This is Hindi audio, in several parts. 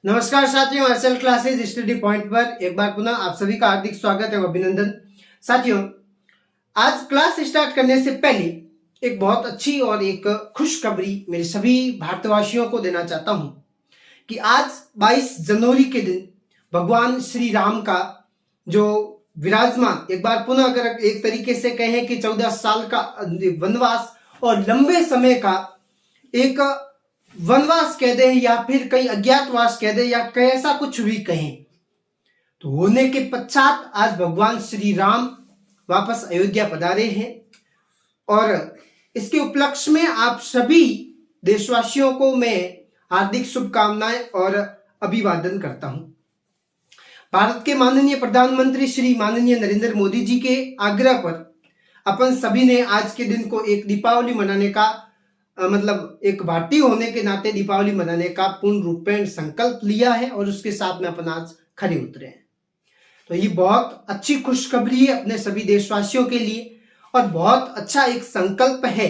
नमस्कार साथियों, एसएल क्लासेज स्टडी पॉइंट पर एक बार पुनः आप सभी का हार्दिक स्वागत है, अभिनंदन। साथियों, आज क्लास स्टार्ट करने से पहले एक बहुत अच्छी और एक खुशखबरी मेरे सभी भारतवासियों को देना चाहता हूं कि आज 22 जनवरी के दिन भगवान श्री राम का जो विराजमान, एक बार पुनः अगर एक तरीके से कहें कि 14 साल का वनवास और लंबे समय का एक वनवास कह दें या फिर कहीं अज्ञातवास कह दें या कैसा कुछ भी कहें, तो होने के पश्चात आज भगवान श्री राम वापस अयोध्या पधारे हैं। और इसके उपलक्ष्य में आप सभी देशवासियों को मैं हार्दिक शुभकामनाएं और अभिवादन करता हूं। भारत के माननीय प्रधानमंत्री श्री माननीय नरेंद्र मोदी जी के आग्रह पर अपन सभी ने आज के दिन को एक दीपावली मनाने का मतलब एक भारतीय होने के नाते दीपावली मनाने का पूर्ण रूपेण संकल्प लिया है और उसके साथ में अपन आज खड़े उतरे हैं। तो ये बहुत अच्छी खुशखबरी है अपने सभी देशवासियों के लिए और बहुत अच्छा एक संकल्प है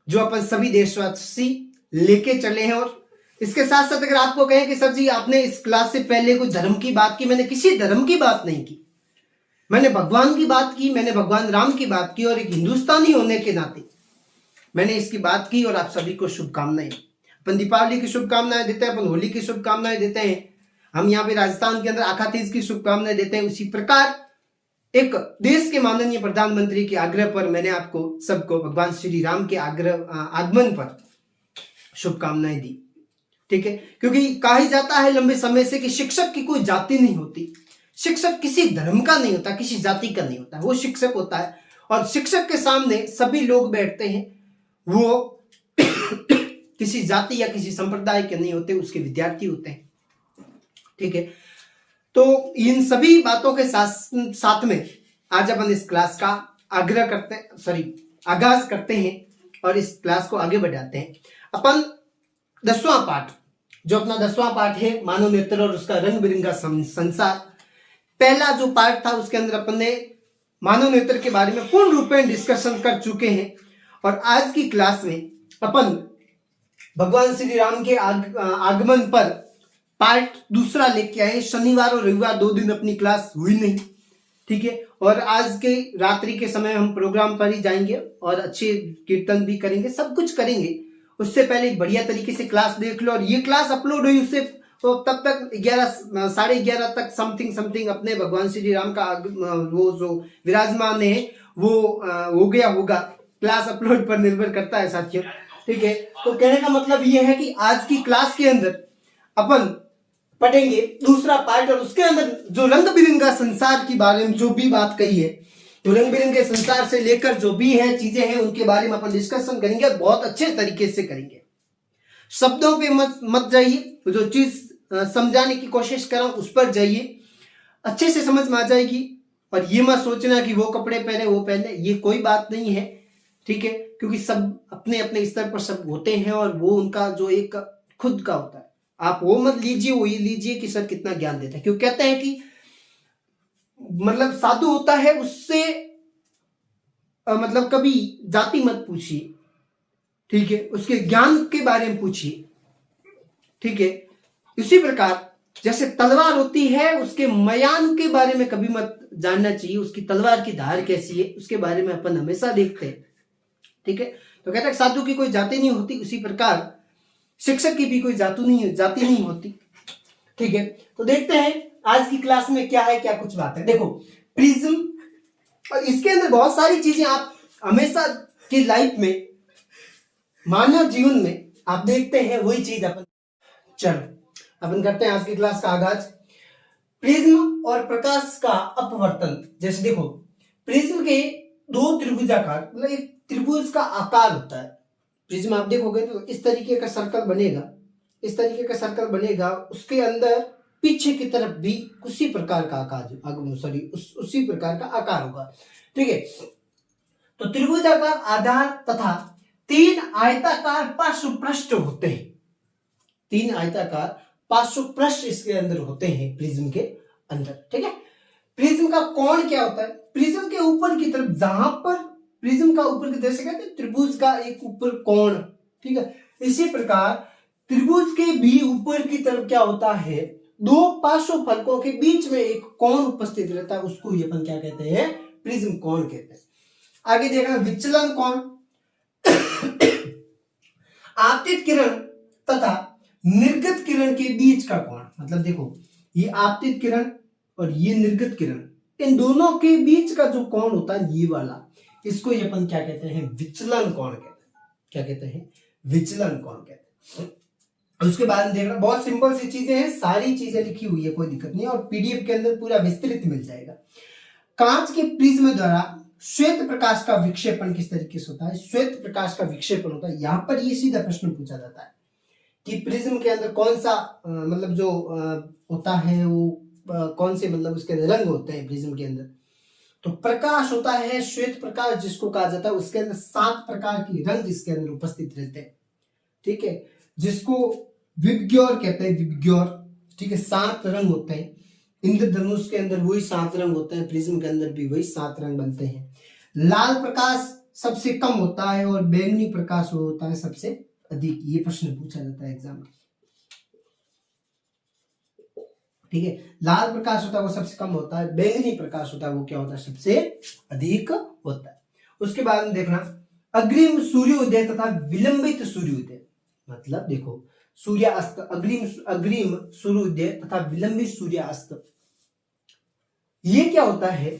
जो अपन सभी देशवासी लेके चले हैं। और इसके साथ साथ अगर आपको कहें कि सर जी आपने इस क्लास से पहले कुछ धर्म की बात की, मैंने किसी धर्म की बात नहीं की, मैंने भगवान की बात की, मैंने भगवान राम की बात की और एक हिंदुस्तानी होने के नाते मैंने इसकी बात की। और आप सभी को शुभकामनाएं। अपन दीपावली की शुभकामनाएं देते हैं, अपन होली की शुभकामनाएं देते हैं, हम यहाँ पे राजस्थान के अंदर आखा तीज की शुभकामनाएं देते हैं। उसी प्रकार एक देश के माननीय प्रधानमंत्री के आग्रह पर मैंने आपको सबको भगवान श्री राम के आगमन पर शुभकामनाएं दी। ठीक है, क्योंकि कहा ही जाता है लंबे समय से कि शिक्षक की कोई जाति नहीं होती, शिक्षक किसी धर्म का नहीं होता, किसी जाति का नहीं होता, वो शिक्षक होता है। और शिक्षक के सामने सभी लोग बैठते हैं, वो किसी जाति या किसी संप्रदाय के नहीं होते, उसके विद्यार्थी होते हैं। ठीक है, तो इन सभी बातों के साथ में आज अपन इस क्लास का आगाज करते हैं और इस क्लास को आगे बढ़ाते हैं। अपन 10वां पाठ, जो अपना 10वां पाठ है मानव नेत्र और उसका रंग बिरंगा संसार, पहला जो पार्ट था उसके अंदर अपन ने मानव नेत्र के बारे में पूर्ण रूप में डिस्कशन कर चुके हैं। और आज की क्लास में अपन भगवान श्री राम के आगमन पर पार्ट दूसरा लेके आए। शनिवार और रविवार 2 दिन अपनी क्लास हुई नहीं। ठीक है, और आज के रात्रि के समय हम प्रोग्राम पर ही जाएंगे और अच्छे कीर्तन भी करेंगे, सब कुछ करेंगे। उससे पहले बढ़िया तरीके से क्लास देख लो। और ये क्लास अपलोड हुई उससे तो तब तक 11 तक समथिंग अपने भगवान श्री राम का वो जो विराजमान है वो हो गया होगा। क्लास अपलोड पर निर्भर करता है साथियों। ठीक है, तो कहने का मतलब ये है कि आज की क्लास के अंदर अपन पढ़ेंगे दूसरा पार्ट और उसके अंदर जो रंग बिरंगा संसार के बारे में जो भी बात कही है, तो रंग बिरंगे संसार से लेकर जो भी है चीजें हैं उनके बारे में अपन डिस्कशन करेंगे और बहुत अच्छे तरीके से करेंगे। शब्दों पे मत जाइए, जो चीज समझाने की कोशिश कर रहा हूं उस पर जाइए, अच्छे से समझ में आ जाएगी। और ये मत सोचना कि वो कपड़े पहने वो पहने, ये कोई बात नहीं है। ठीक है, क्योंकि सब अपने अपने स्तर पर सब होते हैं और वो उनका जो एक खुद का होता है। आप वो मत लीजिए, वो ये लीजिए कि सर कितना ज्ञान देता है। क्यों कहते हैं कि मतलब साधु होता है उससे मतलब कभी जाति मत पूछिए। ठीक है, उसके ज्ञान के बारे में पूछिए। ठीक है, इसी प्रकार जैसे तलवार होती है उसके मयान के बारे में कभी मत जानना चाहिए, उसकी तलवार की धार कैसी है उसके बारे में अपन हमेशा देखते हैं। ठीक है, तो कहते हैं साधु की कोई जाति नहीं होती, उसी प्रकार शिक्षक की भी कोई जाति नहीं होती। ठीक है, तो देखते हैं आज की क्लास में क्या है, क्या कुछ बात है। देखो प्रिज्म, और इसके अंदर बहुत सारी चीजें आप हमेशा की लाइफ में मानव जीवन में आप देखते हैं, वही चीज अपन अपन करते हैं आज की क्लास का आगाज। प्रिज्म और प्रकाश का अपवर्तन। जैसे देखो प्रिज्म के 2 त्रिभुजाकार, मतलब एक त्रिभुज का आकार होता है। प्रिज्म आप देखोगे तो इस तरीके का सर्कल बनेगा, इस तरीके का सर्कल बनेगा, उसके अंदर पीछे की तरफ भी उसी प्रकार का उसी प्रकार का आकार होगा। ठीक है, तो त्रिभुजाकार आधार तथा 3 आयताकार पार्श्व पृष्ठ होते हैं। 3 आयताकार पार्श्व पृष्ठ इसके अंदर होते हैं प्रिज्म के अंदर। ठीक है, प्रिज्म का कोण क्या होता है? प्रिज्म के ऊपर की तरफ, जहां पर प्रिज्म का ऊपर की तरफ से कहते हैं त्रिभुज का एक ऊपर कोण। ठीक है, इसी प्रकार त्रिभुज के भी ऊपर की तरफ क्या होता है, दो पार्श्व फलकों के बीच में एक कोण उपस्थित रहता है, उसको ही अपन क्या कहते हैं, प्रिज्म कोण कहते हैं। आगे देखना विचलन कोण, आपतित किरण तथा निर्गत किरण के बीच का कोण, मतलब देखो ये आपतित किरण और ये निर्गत किरण, इन दोनों के बीच का जो कोण होता है ये वाला, इसको ये अपन क्या कहते हैं, विचलन कोण कहते हैं। क्या कहते हैं, विचलन कोण कहते हैं। उसके बाद में देखना बहुत सिंपल सी चीजें हैं, सारी चीजें लिखी हुई है, कोई दिक्कत नहीं है, और पीडीएफ के अंदर पूरा विस्तृत मिल जाएगा। कांच के प्रिज्म द्वारा श्वेत प्रकाश का विक्षेपण किस तरीके से होता है, श्वेत प्रकाश का विक्षेपण होता है। यहां पर ये सीधा प्रश्न पूछा जाता है कि प्रिज्म के अंदर कौन सा मतलब जो होता है वो कौन से मतलब उसके रंग होते हैं प्रिज्म के अंदर, तो प्रकाश होता है श्वेत प्रकाश जिसको कहा जाता है, उसके अंदर 7 प्रकार के रंग इसके अंदर उपस्थित रहते हैं, ठीक है, जिसको विबग्योर कहते हैं, विबग्योर, ठीक है, 7 रंग होते हैं। इंद्रधनुष के अंदर वही 7 रंग होते हैं, प्रिज्म के अंदर भी वही 7 रंग बनते हैं। लाल प्रकाश सबसे कम होता है और बैंगनी प्रकाश वो होता है सबसे अधिक, ये प्रश्न पूछा जाता है एग्जाम में, ठीक है। लाल प्रकाश होता है वो सबसे कम होता है, बैंगनी प्रकाश होता है वो क्या होता है, सबसे अधिक होता है। उसके बाद में देखना अग्रिम सूर्योदय तथा विलंबित सूर्योदय, मतलब देखो सूर्यास्त, अग्रिम सूर्योदय तथा विलंबित सूर्यास्त, ये क्या होता है,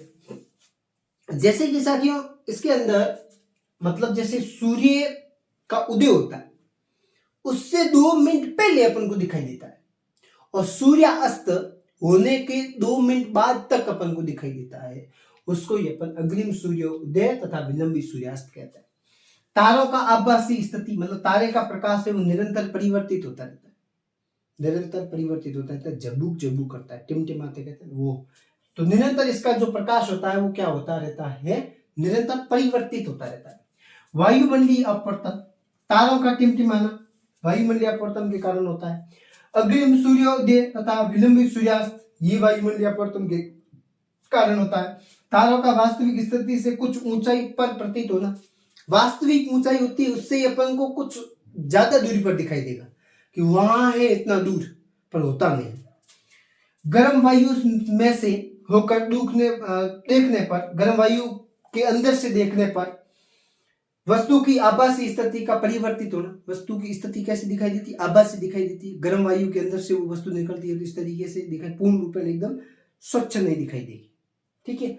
जैसे कि साथियों इसके अंदर मतलब जैसे सूर्य का उदय होता है उससे 2 मिनट पहले अपन को दिखाई देता है, और सूर्यास्त होने के 2 मिनट बाद तक अपन को दिखाई देता है, उसको ये अपन अग्रिम सूर्योदय तथा विलंबित सूर्यास्त कहते हैं। तारों का आभासी स्थिति, मतलब तारे का प्रकाश है वो निरंतर परिवर्तित होता रहता है, निरंतर परिवर्तित होता रहता है, जबूक जबूक करता है, टिमटिमाते कहते हैं वो, तो निरंतर इसका जो प्रकाश होता है वो क्या होता रहता है, निरंतर परिवर्तित होता रहता है। वायुमंडलीय अपवर्तन, तारों का टिमटिमाना वायुमंडलीय अपवर्तन के कारण होता है। अग्रिम सूर्योदय तथा विलंबित सूर्यास्त, ये वायुमंडलीय अपवर्तन के कारण होता है। तारों का वास्तविक स्थिति से कुछ ऊंचाई पर प्रतीत होना, वास्तविक ऊंचाई होती है उससे अपन को कुछ ज्यादा दूरी पर दिखाई देगा कि वहां है इतना दूर, पर होता नहीं। गर्म वायु में से होकर देखने पर, गर्म वायु के अंदर से देखने पर वस्तु की आभासी स्थिति का परिवर्तित होना, वस्तु की स्थिति कैसे दिखाई देती, आभासी दिखाई देती है। गर्म वायु के अंदर से वो वस्तु निकलती है तो इस तरीके से दिखाई, पूर्ण रूप में एकदम स्वच्छ नहीं दिखाई देगी, ठीक है,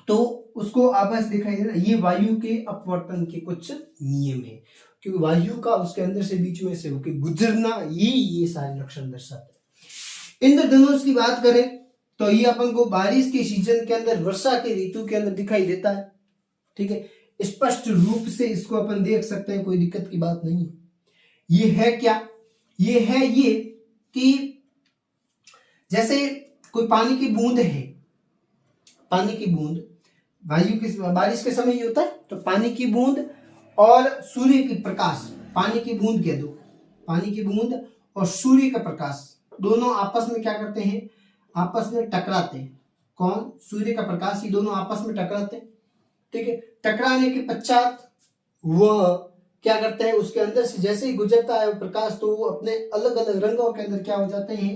तो उसको आभास दिखाई देना। ये वायु के अपवर्तन के कुछ नियम है, क्योंकि वायु का उसके अंदर से बीच में से होकर गुजरना, ये सारे लक्षण दर्शाते हैं। इंद्रधनुष की बात करें तो ये अपन को बारिश के सीजन के अंदर, वर्षा के ऋतु के अंदर दिखाई देता है, ठीक है, स्पष्ट रूप से इसको अपन देख सकते हैं, कोई दिक्कत की बात नहीं है। ये है क्या, ये है ये कि जैसे कोई पानी की बूंद है, पानी की बूंद, वायु की बारिश के समय ये होता है, तो पानी की बूंद और सूर्य की प्रकाश, पानी की बूंद कह दो, पानी की बूंद और सूर्य का प्रकाश दोनों आपस में क्या करते हैं, आपस में टकराते हैं। कौन, सूर्य का प्रकाश, ये दोनों आपस में टकराते हैं, ठीक है। टकराने के पश्चात वह क्या करते हैं, उसके अंदर से जैसे ही गुजरता है वो प्रकाश, तो वो अपने अलग अलग रंगों के अंदर क्या हो जाते हैं,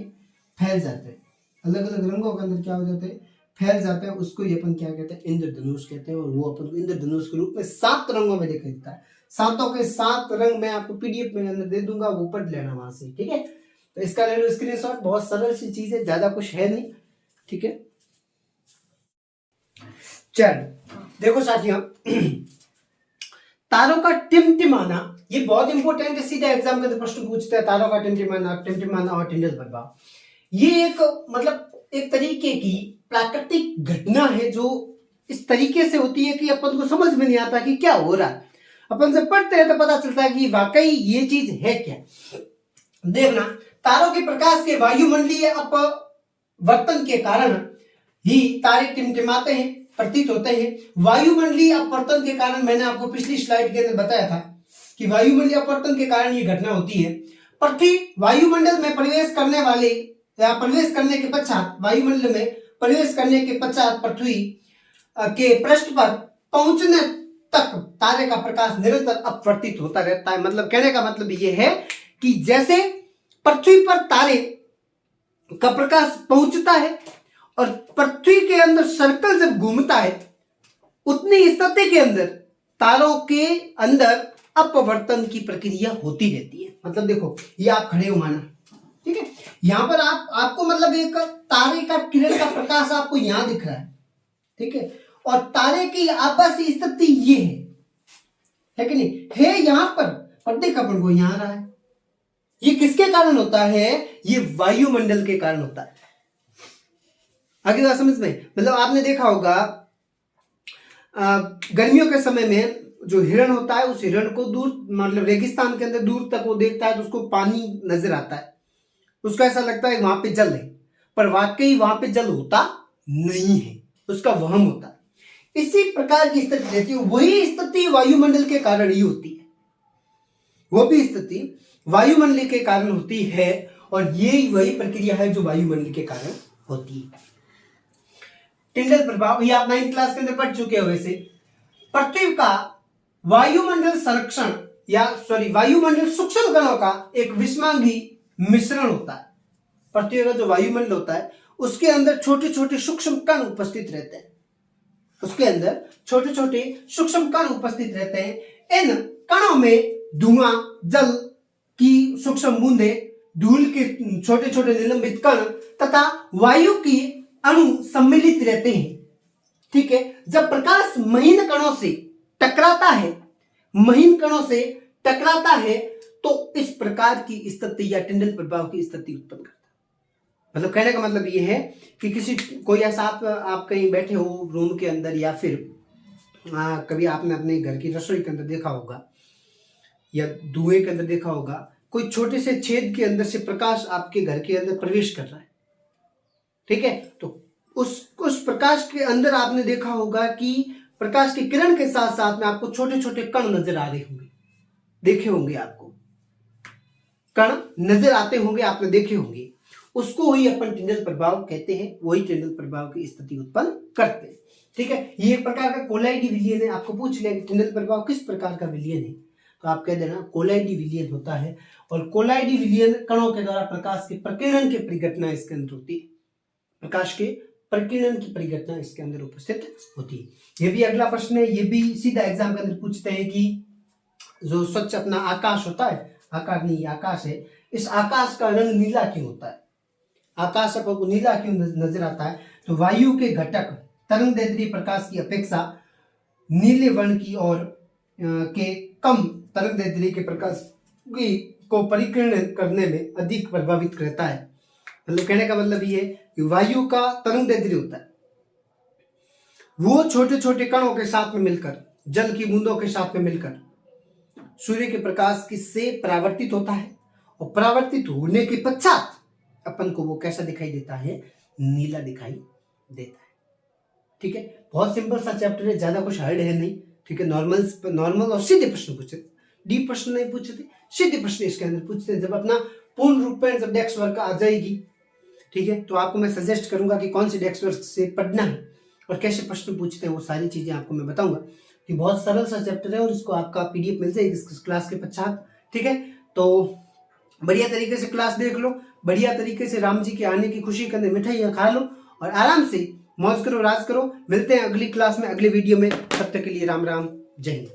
फैल जाते हैं, अलग अलग रंगों के अंदर क्या हो जाते हैं, फैल जाते हैं। उसको ये अपन क्या कहते हैं, इंद्रधनुष कहते हैं, और वो अपन को इंद्रधनुष के रूप में 7 रंगों में दिखाई देता है। 7 के 7 रंग मैं आपको पीडीएफ में अंदर दे दूंगा, वो पढ़ लेना वहां से, ठीक है। तो इसका ले लो स्क्रीनशॉट, बहुत सरल सी चीज है, ज्यादा कुछ है नहीं, ठीक है। चलो देखो साथियों, तारों का टिमटिमाना, ये बहुत इंपॉर्टेंट है, सीधा एग्जाम का प्रश्न पूछते हैं, तारों का टिमटिमाना और टिंडल प्रभाव, ये एक मतलब एक तरीके की प्राकृतिक घटना है जो इस तरीके से होती है कि अपन को समझ में नहीं आता कि क्या हो रहा है, अपन से पढ़ते हैं तो पता चलता है कि वाकई ये चीज है क्या। देखना, तारों के प्रकाश के वायुमंडलीय अपवर्तन के कारण ही तारे टिमटिमाते हैं, प्रतीत होते हैं। वायुमंडलीय अपवर्तन के कारण, मैंने आपको पिछली स्लाइड के अंदर बताया था कि वायुमंडलीय अपवर्तन के कारण ये घटना होती है। पृथ्वी वायुमंडल में प्रवेश करने वाले या प्रवेश करने के पश्चात, वायुमंडल में प्रवेश करने के पश्चात पृथ्वी के पृष्ठ पर पहुंचने तक तारे का प्रकाश निरंतर अपवर्तित होता रहता है। मतलब कहने का मतलब ये है कि जैसे पृथ्वी पर तारे का प्रकाश पहुंचता है और पृथ्वी के अंदर सर्कल जब घूमता है, उतनी स्थिति के अंदर तारों के अंदर अपवर्तन की प्रक्रिया होती रहती है। मतलब देखो, ये आप खड़े हो माना, ठीक है, यहां पर आपको मतलब एक तारे का किरण का प्रकाश आपको यहां दिख रहा है, ठीक है, और तारे की आपसी स्थिति ये है कि नहीं है, यहां पर देखा अपन को यहां रहा है। ये किसके कारण होता है? ये वायुमंडल के कारण होता है। आगे बात समझ में? मतलब आपने देखा होगा गर्मियों के समय में जो हिरण होता है, उस हिरण को दूर मतलब रेगिस्तान के अंदर दूर तक वो देखता है तो उसको पानी नजर आता है, उसको ऐसा लगता है वहां पे जल है, पर वाकई वहां पे जल होता नहीं है, उसका वहम होता है। इसी प्रकार की स्थिति रहती है। वही स्थिति वायुमंडल के कारण ही होती है, वो भी स्थिति वायुमंडल के कारण होती है, और ये वही प्रक्रिया है जो वायुमंडल के कारण होती है। टिंडल प्रभाव ये आप 9th क्लास के अंदर पढ़ चुके हो। वैसे पृथ्वी का वायुमंडल संरक्षण वायुमंडल सूक्ष्म कणों का एक विषमांगी मिश्रण होता है। पृथ्वी का जो वायुमंडल होता है उसके अंदर छोटे छोटे सूक्ष्म कण उपस्थित रहते हैं, उसके अंदर छोटे छोटे सूक्ष्म कण उपस्थित रहते हैं। इन कणों में धुआं, जल की सूक्ष्म बूंदे, धूल के छोटे छोटे निलंबित कण तथा वायु की अणु सम्मिलित रहते हैं, ठीक है। जब प्रकाश महीन कणों से टकराता है तो इस प्रकार की स्थिति या टिंडल प्रभाव की स्थिति उत्पन्न करता है। मतलब कहने का मतलब ये है कि कोई ऐसा आप कहीं बैठे हो रूम के अंदर, या फिर कभी आपने अपने घर की रसोई के अंदर देखा होगा या धुएं के अंदर देखा होगा, कोई छोटे से छेद के अंदर से प्रकाश आपके घर के अंदर प्रवेश कर रहा है, ठीक है। तो उस प्रकाश के अंदर आपने देखा होगा कि प्रकाश की किरण के साथ साथ में आपको छोटे छोटे कण नजर आ रहे होंगे, देखे होंगे, आपको कण नजर आते होंगे, आपने देखे होंगे। उसको ही अपन टिंडल प्रभाव कहते हैं, वही टिंडल प्रभाव की स्थिति उत्पन्न करते हैं, ठीक है। ये एक प्रकार का कोलाइडी विलयन है। आपको पूछ लिया कि टिंडल प्रभाव किस प्रकार का विलयन है, तो आप कह देना कोलाइडी विलयन होता है। और कोलाइडी विलयन कणों के द्वारा प्रकाश के प्रकीर्णन की परिघटना इसके अंदर होती है, प्रकाश के प्रकीर्णन की परिघटना इसके अंदर उपस्थित होती है। ये भी अगला प्रश्न है, ये भी सीधा एग्जाम के अंदर पूछते हैं कि जो स्वच्छ अपना आकाश होता है, आकाश नहीं आकाश है, इस आकाश का रंग नीला क्यों होता है? आकाश आपको नीला क्यों नजर आता है? तो वायु के घटक तरंगदैर्ध्य प्रकाश की अपेक्षा नीले वर्ण की और के कम तरंगदैर्ध्य के प्रकाश को परिकीर्ण करने में अधिक प्रभावित करता है। मतलब कहने का मतलब ये है कि वायु का तरंगदैर्ध्य होता है, वो छोटे छोटे कणों के साथ में मिलकर, जल की बूंदों के साथ में मिलकर सूर्य के प्रकाश से परावर्तित होता है, और परावर्तित होने के पश्चात अपन को वो कैसा दिखाई देता है? नीला दिखाई देता है, ठीक है। बहुत सिंपल सा चैप्टर है, ज्यादा कुछ हार्ड है नहीं, ठीक है। नॉर्मल और सीधे प्रश्न पूछे, डीप प्रश्न नहीं पूछे थे, सीधे प्रश्न इसके अंदर पूछते हैं। जब अपना पूर्ण रूप में जब डेस्क वर्क आ जाएगी, ठीक है, तो आपको मैं सजेस्ट करूंगा कि कौन सी डेस्क वर्क से पढ़ना है और कैसे प्रश्न पूछते हैं, वो सारी चीजें आपको मैं बताऊंगा। कि बहुत सरल सा चैप्टर है और इसको आपका पीडीएफ मिल जाएगी इस क्लास के पश्चात, ठीक है। तो बढ़िया तरीके से क्लास देख लो, बढ़िया तरीके से राम जी के आने की खुशी के अंदर मिठाइयाँ खा लो और आराम से मौज करो, राज करो। मिलते हैं अगली क्लास में, अगले वीडियो में। तब तक के लिए राम राम, जय हिंद।